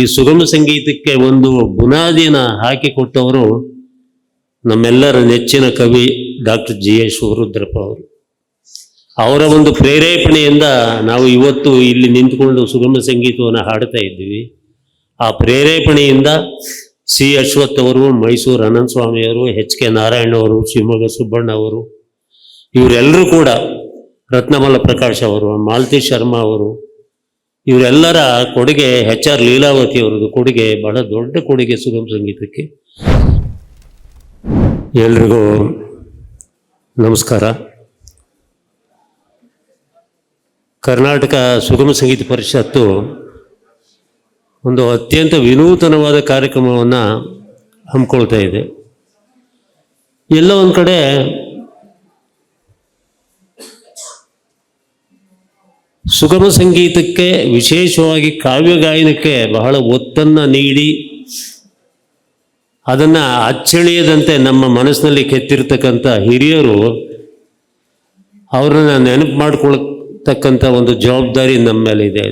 ಈ ಸುಗಮ ಸಂಗೀತಕ್ಕೆ ಒಂದು ಬುನಾದಿನ ಹಾಕಿಕೊಟ್ಟವರು ನಮ್ಮೆಲ್ಲರ ನೆಚ್ಚಿನ ಕವಿ ಡಾಕ್ಟರ್ ಜಿ ಎಸ್ ಶಿವರುದ್ರಪ್ಪ ಅವರು. ಅವರ ಒಂದು ಪ್ರೇರೇಪಣೆಯಿಂದ ನಾವು ಇವತ್ತು ಇಲ್ಲಿ ನಿಂತುಕೊಂಡು ಸುಗಮ ಸಂಗೀತವನ್ನು ಹಾಡ್ತಾ ಇದ್ದೀವಿ. ಆ ಪ್ರೇರೇಪಣೆಯಿಂದ ಸಿ ಅಶ್ವಥ್ ಅವರು, ಮೈಸೂರು ಅನಂತ ಸ್ವಾಮಿಯವರು, ಎಚ್ ಕೆ ನಾರಾಯಣ ಅವರು, ಶಿವಮೊಗ್ಗ ಸುಬ್ಬಣ್ಣ ಅವರು, ಇವರೆಲ್ಲರೂ ಕೂಡ, ರತ್ನಮಲ್ಲ ಪ್ರಕಾಶ್ ಅವರು, ಮಾಲತಿ ಶರ್ಮಾ ಅವರು, ಇವರೆಲ್ಲರ ಕೊಡುಗೆ, ಎಚ್ ಆರ್ ಲೀಲಾವತಿ ಅವರದ್ದು ಕೊಡುಗೆ ಬಹಳ ದೊಡ್ಡ ಕೊಡುಗೆ ಸುಗಮ ಸಂಗೀತಕ್ಕೆ. ಎಲ್ರಿಗೂ ನಮಸ್ಕಾರ. ಕರ್ನಾಟಕ ಸುಗಮ ಸಂಗೀತ ಪರಿಷತ್ತು ಒಂದು ಅತ್ಯಂತ ವಿನೂತನವಾದ ಕಾರ್ಯಕ್ರಮವನ್ನು ಹಮ್ಮಿಕೊಳ್ತಾ ಇದೆ. ಎಲ್ಲ ಒಂದು ಕಡೆ ಸುಗಮ ಸಂಗೀತಕ್ಕೆ, ವಿಶೇಷವಾಗಿ ಕಾವ್ಯ ಗಾಯನಕ್ಕೆ ಬಹಳ ಒತ್ತನ್ನು ನೀಡಿ ಅದನ್ನು ಅಚ್ಚಳಿಯದಂತೆ ನಮ್ಮ ಮನಸ್ಸಿನಲ್ಲಿ ಕೆತ್ತಿರ್ತಕ್ಕಂಥ ಹಿರಿಯರು ಅವರನ್ನು ನೆನಪು ಮಾಡಿಕೊಳ್ತಕ್ಕಂಥ ಒಂದು ಜವಾಬ್ದಾರಿ ನಮ್ಮ ಮೇಲೆ ಇದೆ.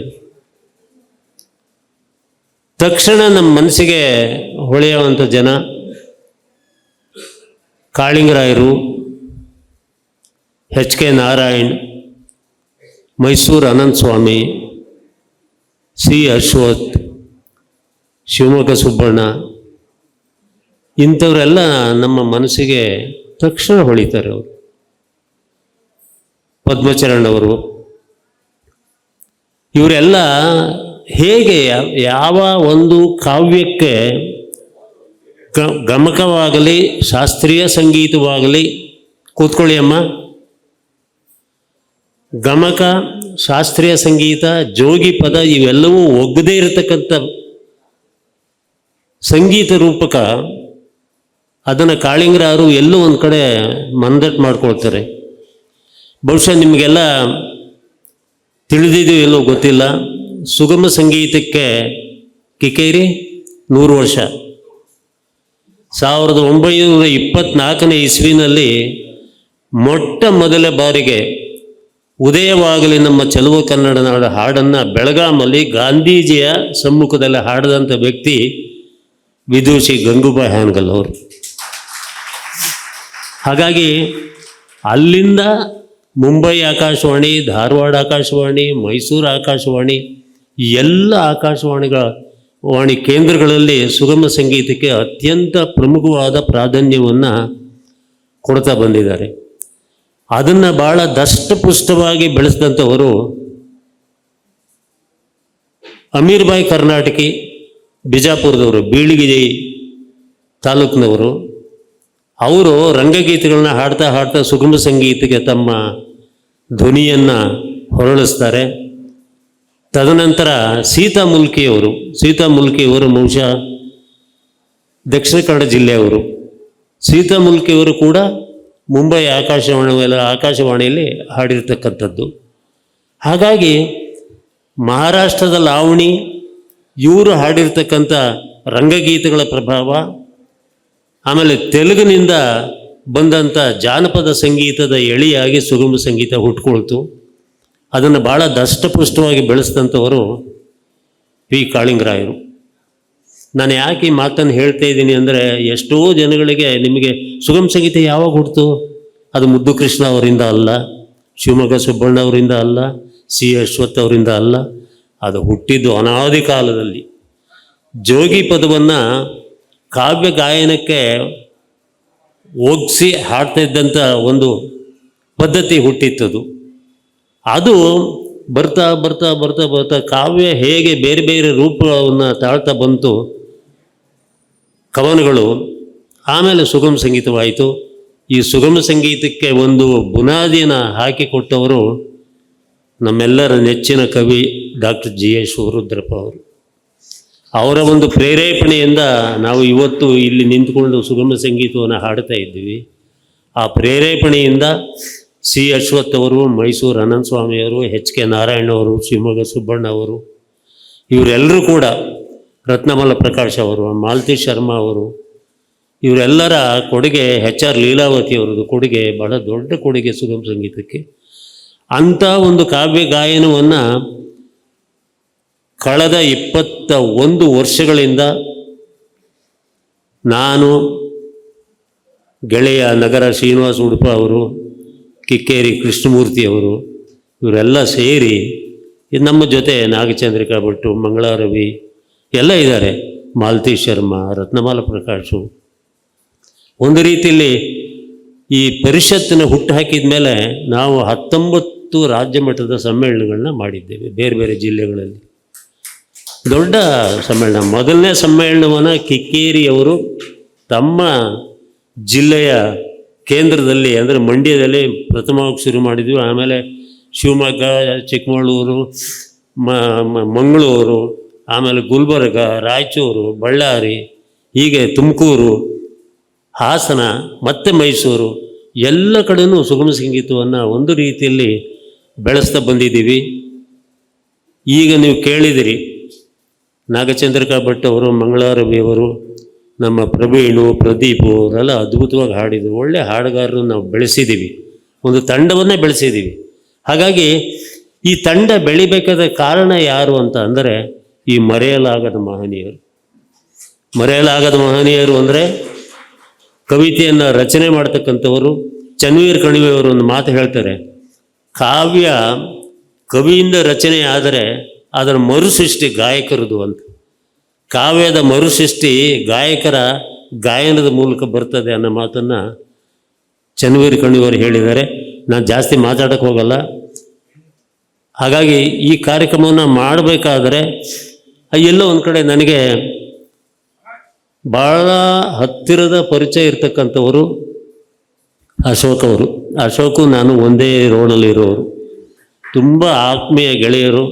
ತಕ್ಷಣ ನಮ್ಮ ಮನಸ್ಸಿಗೆ ಹೊಳೆಯುವಂಥ ಜನ ಕಾಳಿಂಗರಾಯರು, ಎಚ್ ಕೆ ನಾರಾಯಣ್, ಮೈಸೂರು ಅನಂತ ಸ್ವಾಮಿ, ಸಿ ಅಶ್ವಥ್, ಶಿವಮೊಗ್ಗ ಸುಬ್ಬಣ್ಣ, ಇಂಥವರೆಲ್ಲ ನಮ್ಮ ಮನಸ್ಸಿಗೆ ತಕ್ಷಣ ಹೊಳಿತಾರೆ. ಅವರು ಪದ್ಮಚರಣ್ ಅವರು, ಇವರೆಲ್ಲ ಹೇಗೆ ಯಾವ ಒಂದು ಕಾವ್ಯಕ್ಕೆ ಗಮಕವಾಗಲಿ, ಶಾಸ್ತ್ರೀಯ ಸಂಗೀತವಾಗಲಿ, ಕೂತ್ಕೊಳ್ಳಿ ಅಮ್ಮ, ಗಮಕ, ಶಾಸ್ತ್ರೀಯ ಸಂಗೀತ, ಜೋಗಿ ಪದ ಇವೆಲ್ಲವೂ ಒಗ್ಗದೇ ಇರತಕ್ಕಂಥ ಸಂಗೀತ ರೂಪಕ, ಅದನ್ನು ಕಾಳಿಂಗರಾಯರು ಎಲ್ಲೋ ಒಂದು ಕಡೆ ಮಂದಟ್ಟು ಮಾಡ್ಕೊಳ್ತಾರೆ. ಬಹುಶಃ ನಿಮಗೆಲ್ಲ ತಿಳಿದಿದೆಯೋ ಎಲ್ಲೋ ಗೊತ್ತಿಲ್ಲ, ಸುಗಮ ಸಂಗೀತಕ್ಕೆ ಕಿಕೇರಿ 100 ವರ್ಷ. 1924ನೇ ಇಸ್ವಿನಲ್ಲಿ ಮೊಟ್ಟ ಮೊದಲ ಬಾರಿಗೆ ಉದಯವಾಗಲಿ ನಮ್ಮ ಚೆಲುವ ಕನ್ನಡ ನಾಡ ಹಾಡನ್ನು ಬೆಳಗಾಮಲ್ಲಿ ಗಾಂಧೀಜಿಯ ಸಮ್ಮುಖದಲ್ಲಿ ಹಾಡಿದಂಥ ವ್ಯಕ್ತಿ ವಿದೂಷಿ ಗಂಗೂಬಾಯಿ ಹಾನಗಲ್ ಅವರು. ಹಾಗಾಗಿ ಅಲ್ಲಿಂದ ಮುಂಬೈ ಆಕಾಶವಾಣಿ, ಧಾರವಾಡ ಆಕಾಶವಾಣಿ, ಮೈಸೂರು ಆಕಾಶವಾಣಿ, ಎಲ್ಲ ವಾಣಿ ಕೇಂದ್ರಗಳಲ್ಲಿ ಸುಗಮ ಸಂಗೀತಕ್ಕೆ ಅತ್ಯಂತ ಪ್ರಮುಖವಾದ ಪ್ರಾಧಾನ್ಯವನ್ನು ಕೊಡ್ತಾ ಬಂದಿದ್ದಾರೆ. ಅದನ್ನು ಭಾಳ ದಷ್ಟಪುಷ್ಟವಾಗಿ ಬೆಳೆಸಿದಂಥವರು ಅಮೀರ್ ಬಾಯ್ ಕರ್ನಾಟಕಿ, ಬಿಜಾಪುರದವರು, ಬೀಳಿಗಿ ತಾಲೂಕಿನವರು. ಅವರು ರಂಗಗೀತೆಗಳನ್ನ ಹಾಡ್ತಾ ಹಾಡ್ತಾ ಸುಗಮ ಸಂಗೀತಕ್ಕೆ ತಮ್ಮ ಧ್ವನಿಯನ್ನು ಹೊರಳಿಸ್ತಾರೆ. ತದನಂತರ ಸೀತಾ ಮುಲ್ಕಿಯವರು ಬಹುಶಃ ದಕ್ಷಿಣ ಕನ್ನಡ ಜಿಲ್ಲೆಯವರು. ಸೀತಾ ಮುಲ್ಕಿಯವರು ಕೂಡ ಮುಂಬೈ ಆಕಾಶವಾಣಿಯಲ್ಲಿ ಹಾಡಿರ್ತಕ್ಕಂಥದ್ದು. ಹಾಗಾಗಿ ಮಹಾರಾಷ್ಟ್ರದ ಲಾವಣಿ, ಇವರು ಹಾಡಿರ್ತಕ್ಕಂಥ ರಂಗಗೀತೆಗಳ ಪ್ರಭಾವ, ಆಮೇಲೆ ತೆಲುಗಿನಿಂದ ಬಂದಂಥ ಜಾನಪದ ಸಂಗೀತದ ಎಳೆಯಾಗಿ ಸುಗಮ ಸಂಗೀತ ಹುಟ್ಕೊಳ್ತು. ಅದನ್ನು ಭಾಳ ದಷ್ಟಪುಷ್ಟವಾಗಿ ಬೆಳೆಸಿದಂಥವರು ಪಿ ಕಾಳಿಂಗರಾಯರು. ನಾನು ಯಾಕೆ ಈ ಮಾತನ್ನು ಹೇಳ್ತಾ ಇದ್ದೀನಿ ಅಂದರೆ, ಎಷ್ಟೋ ಜನಗಳಿಗೆ ನಿಮಗೆ ಸುಗಮ ಸಂಗೀತ ಯಾವಾಗ ಹುಟ್ಟಿತು? ಅದು ಮುದ್ದು ಕೃಷ್ಣ ಅವರಿಂದ ಅಲ್ಲ, ಶಿವಮೊಗ್ಗ ಸುಬ್ಬಣ್ಣ ಅವರಿಂದ ಅಲ್ಲ, ಸಿ ಅಶ್ವಥ್ ಅವರಿಂದ ಅಲ್ಲ. ಅದು ಹುಟ್ಟಿದ್ದು ಅನಾದಿ ಕಾಲದಲ್ಲಿ. ಜೋಗಿ ಪದವನ್ನು ಕಾವ್ಯ ಗಾಯನಕ್ಕೆ ಒಗ್ಗಿಸಿ ಹಾಡ್ತಾ ಇದ್ದಂಥ ಒಂದು ಪದ್ಧತಿ ಹುಟ್ಟಿತ್ತದು. ಅದು ಬರ್ತಾ ಬರ್ತಾ ಬರ್ತಾ ಬರ್ತಾ ಕಾವ್ಯ ಹೇಗೆ ಬೇರೆ ಬೇರೆ ರೂಪವನ್ನು ತಾಳ್ತಾ ಬಂತು, ಕವನಗಳು, ಆಮೇಲೆ ಸುಗಮ ಸಂಗೀತವಾಯಿತು. ಈ ಸುಗಮ ಸಂಗೀತಕ್ಕೆ ಒಂದು ಬುನಾದಿನ ಹಾಕಿಕೊಟ್ಟವರು ನಮ್ಮೆಲ್ಲರ ನೆಚ್ಚಿನ ಕವಿ ಡಾಕ್ಟರ್ ಜಿ ಎಸ್ ಶಿವರುದ್ರಪ್ಪ ಅವರು. ಅವರ ಒಂದು ಪ್ರೇರೇಪಣೆಯಿಂದ ನಾವು ಇವತ್ತು ಇಲ್ಲಿ ನಿಂತುಕೊಂಡು ಸುಗಮ ಸಂಗೀತವನ್ನು ಹಾಡ್ತಾ ಇದ್ದೀವಿ. ಆ ಪ್ರೇರೇಪಣೆಯಿಂದ ಸಿ ಅಶ್ವಥ್ ಅವರು, ಮೈಸೂರು ಅನಂತ ಸ್ವಾಮಿಯವರು, ಎಚ್ ಕೆ ನಾರಾಯಣ ಅವರು, ಶಿವಮೊಗ್ಗ ಸುಬ್ಬಣ್ಣ ಅವರು, ಇವರೆಲ್ಲರೂ ಕೂಡ, ರತ್ನಮಲ್ಲ ಪ್ರಕಾಶ್ ಅವರು, ಮಾಲತಿ ಶರ್ಮಾ ಅವರು, ಇವರೆಲ್ಲರ ಕೊಡುಗೆ, ಎಚ್ ಆರ್ ಲೀಲಾವತಿ ಅವರದ್ದು ಕೊಡುಗೆ ಬಹಳ ದೊಡ್ಡ ಕೊಡುಗೆ ಸುಗಮ ಸಂಗೀತಕ್ಕೆ. ಅಂಥ ಒಂದು ಕಾವ್ಯ ಗಾಯನವನ್ನು ಕಳೆದ 21 ವರ್ಷಗಳಿಂದ ನಾನು, ಗೆಳೆಯ ನಗರ ಶ್ರೀನಿವಾಸ ಉಡುಪ ಅವರು, ಕಿಕ್ಕೇರಿ ಕೃಷ್ಣಮೂರ್ತಿಯವರು, ಇವರೆಲ್ಲ ಸೇರಿ ನಮ್ಮ ಜೊತೆ ನಾಗಚಂದ್ರಿಕಾ ಭಟ್ಟು, ಮಂಗಳಾರವಿ ಎಲ್ಲ ಇದ್ದಾರೆ, ಮಾಲತಿ ಶರ್ಮಾ, ರತ್ನಮಾಲ ಪ್ರಕಾಶು. ಒಂದು ರೀತಿಯಲ್ಲಿ ಈ ಪರಿಷತ್ತಿನ ಹುಟ್ಟು ಹಾಕಿದ ಮೇಲೆ ನಾವು 19 ರಾಜ್ಯ ಮಟ್ಟದ ಸಮ್ಮೇಳನಗಳನ್ನ ಮಾಡಿದ್ದೇವೆ ಬೇರೆ ಬೇರೆ ಜಿಲ್ಲೆಗಳಲ್ಲಿ. ದೊಡ್ಡ ಸಮ್ಮೇಳನ. ಮೊದಲನೇ ಸಮ್ಮೇಳನವನ್ನು ಕಿಕ್ಕೇರಿಯವರು ತಮ್ಮ ಜಿಲ್ಲೆಯ ಕೇಂದ್ರದಲ್ಲಿ ಅಂದರೆ ಮಂಡ್ಯದಲ್ಲಿ ಪ್ರಥಮವಾಗಿ ಶುರು ಮಾಡಿದ್ವಿ. ಆಮೇಲೆ ಶಿವಮೊಗ್ಗ, ಚಿಕ್ಕಮಗಳೂರು, ಮಂಗಳೂರು, ಆಮೇಲೆ ಗುಲ್ಬರ್ಗ, ರಾಯಚೂರು, ಬಳ್ಳಾರಿ, ಹೀಗೆ ತುಮಕೂರು, ಹಾಸನ, ಮತ್ತು ಮೈಸೂರು ಎಲ್ಲ ಕಡೆಯೂ ಸುಗಮ ಸಂಗೀತವನ್ನು ಒಂದು ರೀತಿಯಲ್ಲಿ ಬೆಳೆಸ್ತಾ ಬಂದಿದ್ದೀವಿ. ಈಗ ನೀವು ಕೇಳಿದಿರಿ, ನಾಗಚಂದ್ರಿಕಾ ಭಟ್ ಅವರು, ಮಂಗಳಾರವಿಯವರು, ನಮ್ಮ ಪ್ರವೀಣು, ಪ್ರದೀಪು ಅವರೆಲ್ಲ ಅದ್ಭುತವಾಗಿ ಹಾಡಿದರು. ಒಳ್ಳೆ ಹಾಡುಗಾರರನ್ನು ನಾವು ಬೆಳೆಸಿದ್ದೀವಿ, ಒಂದು ತಂಡವನ್ನೇ ಬೆಳೆಸಿದ್ದೀವಿ. ಹಾಗಾಗಿ ಈ ತಂಡ ಬೆಳಿಬೇಕಾದ ಕಾರಣ ಯಾರು ಅಂತ ಅಂದರೆ ಈ ಮರೆಯಲಾಗದ ಮಹನೀಯರು. ಮರೆಯಲಾಗದ ಮಹನೀಯರು ಅಂದರೆ ಕವಿತೆಯನ್ನು ರಚನೆ ಮಾಡ್ತಕ್ಕಂಥವರು. ಚನ್ವೀರ್ ಕಣಿವೆಯವರು ಒಂದು ಮಾತು ಹೇಳ್ತಾರೆ, ಕಾವ್ಯ ಕವಿಯಿಂದ ರಚನೆ ಆದರೆ ಅದರ ಮರುಸೃಷ್ಟಿ ಗಾಯಕರದು ಅಂತ. ಕಾವ್ಯದ ಮರುಸೃಷ್ಟಿ ಗಾಯಕರ ಗಾಯನದ ಮೂಲಕ ಬರ್ತದೆ ಅನ್ನೋ ಮಾತನ್ನು ಚನ್ವೀರ್ ಕಣಿವೆಯವರು ಹೇಳಿದ್ದಾರೆ. ನಾನು ಜಾಸ್ತಿ ಮಾತಾಡೋಕ್ಕೆ ಹೋಗಲ್ಲ. ಹಾಗಾಗಿ ಈ ಕಾರ್ಯಕ್ರಮವನ್ನು ಮಾಡಬೇಕಾದ್ರೆ ಎಲ್ಲೋ ಒಂದು ಕಡೆ ನನಗೆ ಭಾಳ ಹತ್ತಿರದ ಪರಿಚಯ ಇರ್ತಕ್ಕಂಥವರು ಅಶೋಕ್ ಅವರು. ಅಶೋಕು ನಾನು ಒಂದೇ ರೋಡಲ್ಲಿರೋರು, ತುಂಬ ಆತ್ಮೀಯ ಗೆಳೆಯರು.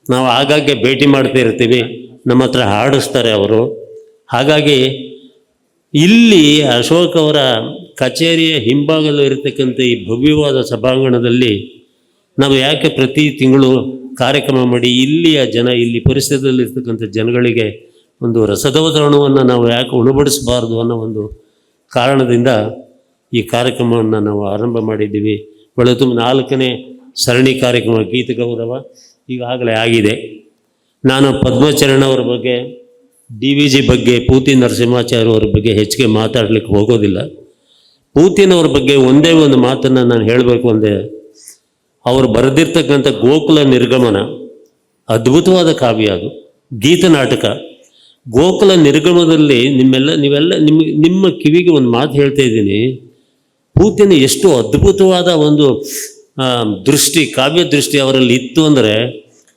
ನಾವು ಆಗಾಗ್ಗೆ ಭೇಟಿ ಮಾಡ್ತಾ ಇರ್ತೀವಿ, ನಮ್ಮ ಹತ್ರ ಹಾಡಿಸ್ತಾರೆ ಅವರು. ಹಾಗಾಗಿ ಇಲ್ಲಿ ಅಶೋಕ್ ಅವರ ಕಚೇರಿಯ ಹಿಂಭಾಗದಲ್ಲಿ ಇರತಕ್ಕಂಥ ಈ ಭವ್ಯವಾದ ಸಭಾಂಗಣದಲ್ಲಿ ನಾವು ಯಾಕೆ ಪ್ರತಿ ತಿಂಗಳು ಕಾರ್ಯಕ್ರಮ ಮಾಡಿ ಇಲ್ಲಿಯ ಜನ, ಇಲ್ಲಿ ಪರಿಸರದಲ್ಲಿರ್ತಕ್ಕಂಥ ಜನಗಳಿಗೆ ಒಂದು ರಸದವತರಣವನ್ನು ನಾವು ಯಾಕೆ ಉಣಬಡಿಸಬಾರ್ದು ಅನ್ನೋ ಒಂದು ಕಾರಣದಿಂದ ಈ ಕಾರ್ಯಕ್ರಮವನ್ನು ನಾವು ಆರಂಭ ಮಾಡಿದ್ದೀವಿ. ಬೆಳತು 4ನೇ ಸರಣಿ ಕಾರ್ಯಕ್ರಮ ಗೀತಗೌರವ ಈಗಾಗಲೇ ಆಗಿದೆ. ನಾನು ಪದ್ಮಚರಣ್ ಅವರ ಬಗ್ಗೆ, DVG ಬಗ್ಗೆ, ಪೂತಿ ನರಸಿಂಹಾಚಾರ್ಯ ಅವರ ಬಗ್ಗೆ ಹೆಚ್ಚಿಗೆ ಮಾತಾಡಲಿಕ್ಕೆ ಹೋಗೋದಿಲ್ಲ. ಪೂತಿನವ್ರ ಬಗ್ಗೆ ಒಂದೇ ಒಂದು ಮಾತನ್ನು ನಾನು ಹೇಳಬೇಕು ಅಂದರೆ, ಅವರು ಬರೆದಿರ್ತಕ್ಕಂಥ ಗೋಕುಲ ನಿರ್ಗಮನ ಅದ್ಭುತವಾದ ಕಾವ್ಯ, ಅದು ಗೀತನಾಟಕ. ಗೋಕುಲ ನಿರ್ಗಮನದಲ್ಲಿ ನಿಮ್ಮ ಕಿವಿಗೆ ಒಂದು ಮಾತು ಹೇಳ್ತಾ ಇದ್ದೀನಿ. ಪೂತಿನ ಎಷ್ಟು ಅದ್ಭುತವಾದ ಒಂದು ದೃಷ್ಟಿ, ಕಾವ್ಯ ದೃಷ್ಟಿ ಅವರಲ್ಲಿ ಇತ್ತು ಅಂದರೆ,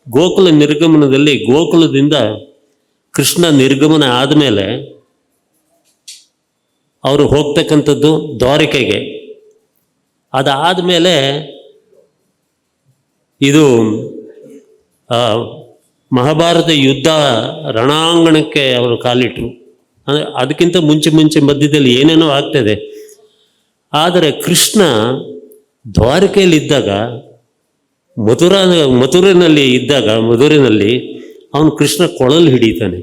ಗೋಕುಲ ನಿರ್ಗಮನದಲ್ಲಿ ಗೋಕುಲದಿಂದ ಕೃಷ್ಣ ನಿರ್ಗಮನ ಆದಮೇಲೆ ಅವರು ಹೋಗ್ತಕ್ಕಂಥದ್ದು ದ್ವಾರಕೆಗೆ. ಅದಾದಮೇಲೆ ಇದು ಮಹಾಭಾರತ ಯುದ್ಧ ರಣಾಂಗಣಕ್ಕೆ ಅವರು ಕಾಲಿಟ್ಟರು. ಅಂದರೆ ಅದಕ್ಕಿಂತ ಮುಂಚೆ ಮಧ್ಯದಲ್ಲಿ ಏನೇನೋ ಆಗ್ತದೆ. ಆದರೆ ಕೃಷ್ಣ ದ್ವಾರಕೆಯಲ್ಲಿದ್ದಾಗ, ಮಧುರಿನಲ್ಲಿ ಅವನು ಕೃಷ್ಣ ಕೊಳಲು ಹಿಡಿತಾನೆ.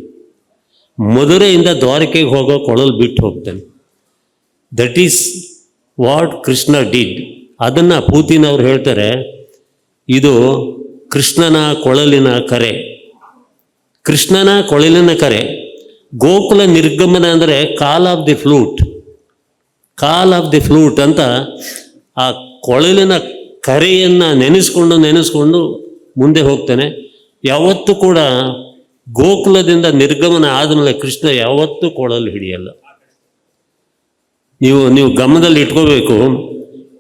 ಮಧುರೆಯಿಂದ ದ್ವಾರಕೆಗೆ ಹೋಗೋ ಕೊಳಲು ಬಿಟ್ಟು ಹೋಗ್ತಾನೆ. That is what Krishna did. ಅದನ್ನು ಪೂತಿನವ್ರು ಹೇಳ್ತಾರೆ, ಇದು ಕೃಷ್ಣನ ಕೊಳಲಿನ ಕರೆ, ಕೃಷ್ಣನ ಕೊಳಲಿನ ಕರೆ. ಗೋಕುಲ ನಿರ್ಗಮನ ಅಂದರೆ ಕಾಲ್ ಆಫ್ ದಿ ಫ್ಲೂಟ್ ಅಂತ ಆ ಕೊಳಲಿನ ಕರೆಯನ್ನು ನೆನೆಸ್ಕೊಂಡು ಮುಂದೆ ಹೋಗ್ತಾನೆ. ಯಾವತ್ತೂ ಕೂಡ ಗೋಕುಲದಿಂದ ನಿರ್ಗಮನ ಆದಮೇಲೆ ಕೃಷ್ಣ ಯಾವತ್ತೂ ಕೊಳಲು ಹಿಡಿಯಲ್ಲ. ನೀವು ಗಮನದಲ್ಲಿ ಇಟ್ಕೋಬೇಕು.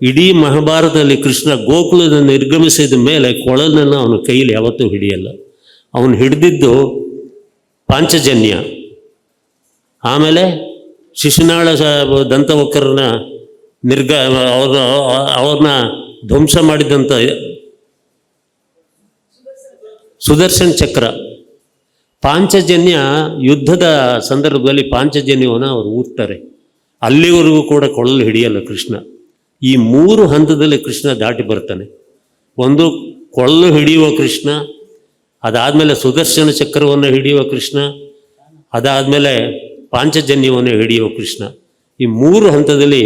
ಇಡೀ ಮಹಾಭಾರತದಲ್ಲಿ ಕೃಷ್ಣ ಗೋಕುಲದ ನಿರ್ಗಮಿಸಿದ ಮೇಲೆ ಕೊಳಲನ್ನು ಅವನ ಕೈಯಲ್ಲಿ ಯಾವತ್ತೂ ಹಿಡಿಯಲ್ಲ. ಅವನು ಹಿಡಿದಿದ್ದು ಪಾಂಚಜನ್ಯ, ಆಮೇಲೆ ಶಿಶುನಾಳ ದಂತವಕ್ರನ ಅವ್ರನ್ನ ಧ್ವಂಸ ಮಾಡಿದಂಥ ಸುದರ್ಶನ್ ಚಕ್ರ. ಪಾಂಚಜನ್ಯ ಯುದ್ಧದ ಸಂದರ್ಭದಲ್ಲಿ ಪಾಂಚಜನ್ಯವನ್ನು ಅವರು ಊದ್ತಾರೆ. ಅಲ್ಲಿವರೆಗೂ ಕೂಡ ಕೊಳಲು ಹಿಡಿಯಲ್ಲ ಕೃಷ್ಣ. ಈ 3 ಹಂತದಲ್ಲಿ ಕೃಷ್ಣ ದಾಟಿ ಬರ್ತಾನೆ. ಒಂದು ಕೊಳಲು ಹಿಡಿಯುವ ಕೃಷ್ಣ, ಅದಾದಮೇಲೆ ಸುದರ್ಶನ ಚಕ್ರವನ್ನು ಹಿಡಿಯುವ ಕೃಷ್ಣ, ಅದಾದಮೇಲೆ ಪಾಂಚಜನ್ಯವನ್ನು ಹಿಡಿಯುವ ಕೃಷ್ಣ. ಈ 3 ಹಂತದಲ್ಲಿ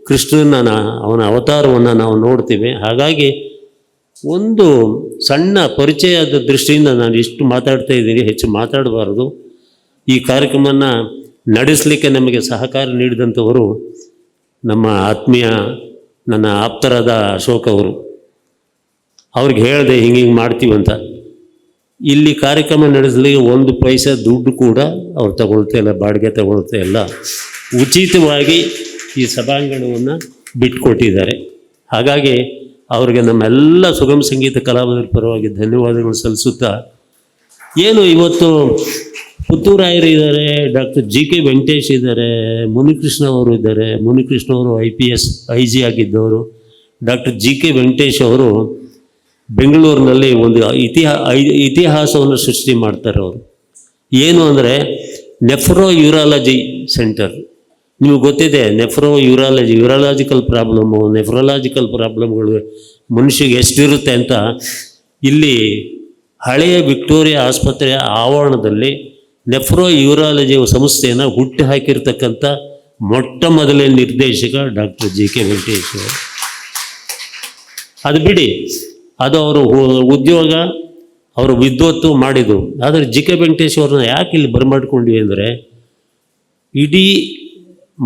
ಕೃಷ್ಣನ ಅವನ ಅವತಾರವನ್ನು ನಾವು ನೋಡ್ತೀವಿ. ಹಾಗಾಗಿ ಒಂದು ಸಣ್ಣ ಪರಿಚಯದ ದೃಷ್ಟಿಯಿಂದ ನಾನು ಇಷ್ಟು ಮಾತಾಡ್ತಾ ಇದ್ದೀನಿ, ಹೆಚ್ಚು ಮಾತಾಡಬಾರ್ದು. ಈ ಕಾರ್ಯಕ್ರಮವನ್ನು ನಡೆಸಲಿಕ್ಕೆ ನಮಗೆ ಸಹಕಾರ ನೀಡಿದಂಥವರು ನಮ್ಮ ಆತ್ಮೀಯ ನನ್ನ ಆಪ್ತರಾದ ಅಶೋಕ್ ಅವರು. ಅವ್ರಿಗೆ ಹೇಳಿದೆ ಹಿಂಗೆ ಮಾಡ್ತೀವಂತ. ಇಲ್ಲಿ ಕಾರ್ಯಕ್ರಮ ನಡೆಸಲಿಕ್ಕೆ ಒಂದು ಪೈಸೆ ದುಡ್ಡು ಕೂಡ ಅವ್ರು ತಗೊಳ್ತಾ ಇಲ್ಲ, ಬಾಡಿಗೆ ತಗೊಳ್ತಾ ಇಲ್ಲ. ಉಚಿತವಾಗಿ ಈ ಸಭಾಂಗಣವನ್ನು ಬಿಟ್ಕೊಟ್ಟಿದ್ದಾರೆ. ಹಾಗಾಗಿ ಅವ್ರಿಗೆ ನಮ್ಮೆಲ್ಲ ಸುಗಮ ಸಂಗೀತ ಕಲಾವಿದರ ಪರವಾಗಿ ಧನ್ಯವಾದಗಳು ಸಲ್ಲಿಸುತ್ತಾ, ಏನು ಇವತ್ತು ಪುತ್ತೂರಾಯರು ಇದ್ದಾರೆ, ಡಾಕ್ಟರ್ JK ವೆಂಕಟೇಶ್ ಇದ್ದಾರೆ, ಮುನಿಕೃಷ್ಣ ಅವರು ಇದ್ದಾರೆ. ಮುನಿಕೃಷ್ಣ ಅವರು IPS IG ಆಗಿದ್ದವರು. ಡಾಕ್ಟರ್ JK ವೆಂಕಟೇಶ್ ಅವರು ಬೆಂಗಳೂರಿನಲ್ಲಿ ಒಂದು ಇತಿಹಾಸವನ್ನು ಸೃಷ್ಟಿ ಮಾಡ್ತಾರೆ. ಅವರು ಏನು ಅಂದರೆ ನೆಫ್ರೋ ಯೂರಾಲಜಿ ಸೆಂಟರ್. ನಿಮಗೆ ಗೊತ್ತಿದೆ, ಯೂರಾಲಜಿಕಲ್ ನೆಫ್ರಾಲಜಿಕಲ್ ಪ್ರಾಬ್ಲಮ್ಗಳು ಮನುಷ್ಯಗೆ ಎಷ್ಟಿರುತ್ತೆ ಅಂತ. ಇಲ್ಲಿ ಹಳೆಯ ವಿಕ್ಟೋರಿಯಾ ಆಸ್ಪತ್ರೆಯ ಆವರಣದಲ್ಲಿ ನೆಫ್ರೋ ಯೂರಾಲಜಿ ಸಂಸ್ಥೆಯನ್ನು ಹುಟ್ಟು ಹಾಕಿರ್ತಕ್ಕಂಥ ಮೊಟ್ಟ ಮೊದಲನೇ ನಿರ್ದೇಶಕ ಡಾಕ್ಟರ್ JK ವೆಂಕಟೇಶ್ ಅವರು. ಅದು ಬಿಡಿ, ಅದು ಅವರು ಉದ್ಯೋಗ, ಅವರು ವಿದ್ವತ್ತು ಮಾಡಿದರು. ಆದರೆ JK ವೆಂಕಟೇಶ್ ಅವ್ರನ್ನ ಯಾಕೆ ಇಲ್ಲಿ ಬರಮಾಡ್ಕೊಂಡ್ವಿ ಅಂದರೆ, ಇಡೀ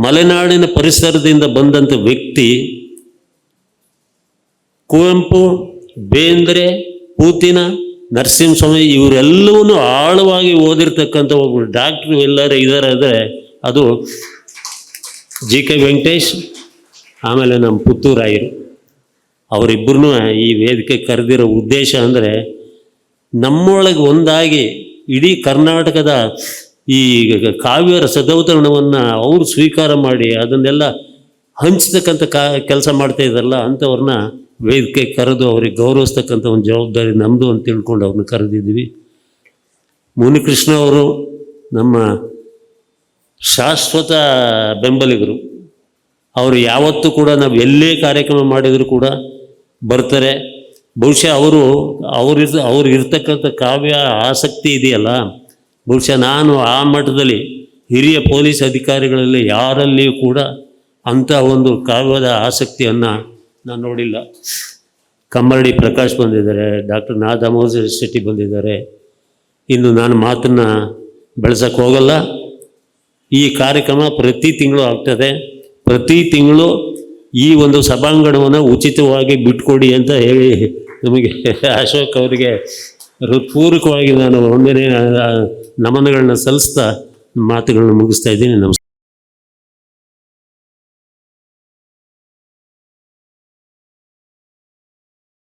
ಮಲೆನಾಡಿನ ಪರಿಸರದಿಂದ ಬಂದಂಥ ವ್ಯಕ್ತಿ, ಕುವೆಂಪು, ಬೇಂದ್ರೆ, ಪೂತಿನ, ನರಸಿಂಹಸ್ವಾಮಿ ಇವರೆಲ್ಲವನ್ನೂ ಆಳವಾಗಿ ಓದಿರ್ತಕ್ಕಂಥ ಒಬ್ಬರು ಡಾಕ್ಟ್ರು ಎಲ್ಲರೂ ಇದ್ದಾರೆ ಅಂದರೆ ಅದು JK ವೆಂಕಟೇಶ್, ಆಮೇಲೆ ನಮ್ಮ ಪುತ್ತೂರಾಯರು. ಅವರಿಬ್ಬರೂ ಈ ವೇದಿಕೆ ಕರೆದಿರೋ ಉದ್ದೇಶ ಅಂದರೆ, ನಮ್ಮೊಳಗೆ ಒಂದಾಗಿ ಇಡೀ ಕರ್ನಾಟಕದ ಈ ಕಾವ್ಯ ರಸದೌತರಣವನ್ನು ಅವರು ಸ್ವೀಕಾರ ಮಾಡಿ ಅದನ್ನೆಲ್ಲ ಹಂಚ್ತಕ್ಕಂಥ ಕೆಲಸ ಮಾಡ್ತಾ ಇದ್ದಾರಲ್ಲ, ಅಂಥವ್ರನ್ನ ವೇದಿಕೆ ಕರೆದು ಅವ್ರಿಗೆ ಗೌರವಿಸ್ತಕ್ಕಂಥ ಒಂದು ಜವಾಬ್ದಾರಿ ನಮ್ಮದು ಅಂತ ತಿಳ್ಕೊಂಡು ಅವ್ರನ್ನ ಕರೆದಿದ್ದೀವಿ. ಮುನಿಕೃಷ್ಣ ಅವರು ನಮ್ಮ ಶಾಶ್ವತ ಬೆಂಬಲಿಗರು. ಅವರು ಯಾವತ್ತೂ ಕೂಡ ನಾವು ಎಲ್ಲೇ ಕಾರ್ಯಕ್ರಮ ಮಾಡಿದರೂ ಕೂಡ ಬರ್ತಾರೆ. ಬಹುಶಃ ಅವ್ರಿಗಿರ್ತಕ್ಕಂಥ ಕಾವ್ಯ ಆಸಕ್ತಿ ಇದೆಯಲ್ಲ, ಬಹುಶಃ ನಾನು ಆ ಮಟ್ಟದಲ್ಲಿ ಹಿರಿಯ ಪೊಲೀಸ್ ಅಧಿಕಾರಿಗಳಲ್ಲಿ ಯಾರಲ್ಲಿಯೂ ಕೂಡ ಅಂಥ ಒಂದು ಕಾವ್ಯದ ಆಸಕ್ತಿಯನ್ನು ನಾನು ನೋಡಿಲ್ಲ. ಕಮ್ಮರಡಿ ಪ್ರಕಾಶ್ ಬಂದಿದ್ದಾರೆ, ಡಾಕ್ಟರ್ ನಾದಾಮೋದರ ಶೆಟ್ಟಿ ಬಂದಿದ್ದಾರೆ. ಇನ್ನು ನಾನು ಮಾತನ್ನು ಬೆಳೆಸೋಕ್ಕೆ ಹೋಗಲ್ಲ. ಈ ಕಾರ್ಯಕ್ರಮ ಪ್ರತಿ ತಿಂಗಳು ಆಗ್ತದೆ. ಪ್ರತಿ ತಿಂಗಳು ಈ ಒಂದು ಸಭಾಂಗಣವನ್ನು ಉಚಿತವಾಗಿ ಬಿಟ್ಕೊಡಿ ಅಂತ ಹೇಳಿ ನಮಗೆ ಅಶೋಕ್ ಅವರಿಗೆ ಹೃತ್ಪೂರ್ವಕವಾಗಿ ನಾನು ಒಂದನೇ ನಮನಗಳನ್ನ ಸಲ್ಲಿಸ್ತಾ ಮಾತುಗಳನ್ನ ಮುಗಿಸ್ತಾ ಇದ್ದೀನಿ. ನಮಸ್ಕಾರ.